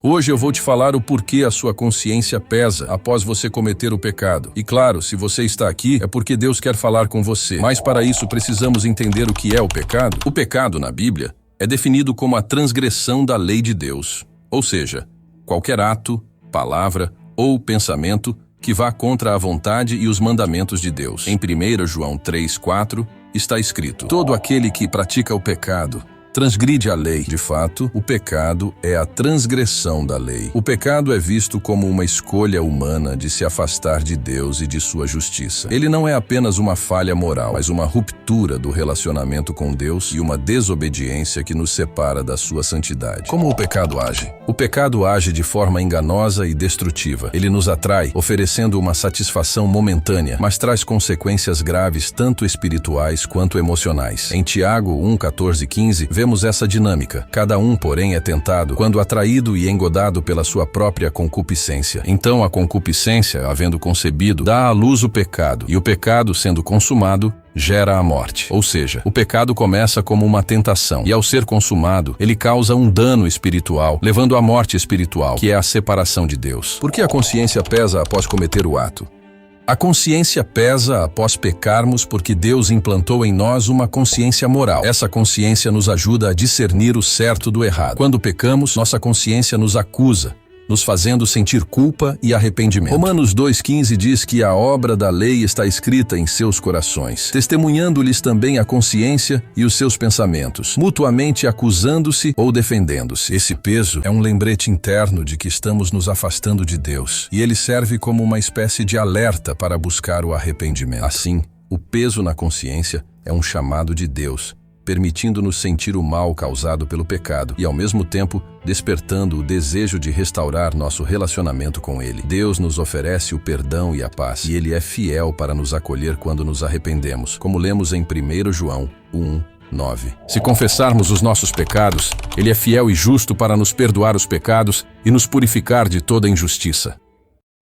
Hoje eu vou te falar o porquê a sua consciência pesa após você cometer o pecado. E claro, se você está aqui, é porque Deus quer falar com você. Mas para isso precisamos entender o que é o pecado. O pecado, na Bíblia, é definido como a transgressão da lei de Deus. Ou seja, qualquer ato, palavra ou pensamento que vá contra a vontade e os mandamentos de Deus. Em 1 João 3,4 está escrito: todo aquele que pratica o pecado transgride a lei. De fato, o pecado é a transgressão da lei. O pecado é visto como uma escolha humana de se afastar de Deus e de sua justiça. Ele não é apenas uma falha moral, mas uma ruptura do relacionamento com Deus e uma desobediência que nos separa da sua santidade. Como o pecado age? O pecado age de forma enganosa e destrutiva. Ele nos atrai, oferecendo uma satisfação momentânea, mas traz consequências graves tanto espirituais quanto emocionais. Em Tiago 1:14-15, vemos essa dinâmica. Cada um, porém, é tentado quando atraído e engodado pela sua própria concupiscência. Então a concupiscência, havendo concebido, dá à luz o pecado, e o pecado, sendo consumado, gera a morte. Ou seja, o pecado começa como uma tentação, e ao ser consumado, ele causa um dano espiritual, levando à morte espiritual, que é a separação de Deus. Por que a consciência pesa após cometer o ato? A consciência pesa após pecarmos porque Deus implantou em nós uma consciência moral. Essa consciência nos ajuda a discernir o certo do errado. Quando pecamos, nossa consciência nos acusa, nos fazendo sentir culpa e arrependimento. Romanos 2,15 diz que a obra da lei está escrita em seus corações, testemunhando-lhes também a consciência e os seus pensamentos, mutuamente acusando-se ou defendendo-se. Esse peso é um lembrete interno de que estamos nos afastando de Deus, e ele serve como uma espécie de alerta para buscar o arrependimento. Assim, o peso na consciência é um chamado de Deus, permitindo-nos sentir o mal causado pelo pecado e, ao mesmo tempo, despertando o desejo de restaurar nosso relacionamento com Ele. Deus nos oferece o perdão e a paz, e Ele é fiel para nos acolher quando nos arrependemos, como lemos em 1 João 1:9. Se confessarmos os nossos pecados, Ele é fiel e justo para nos perdoar os pecados e nos purificar de toda injustiça.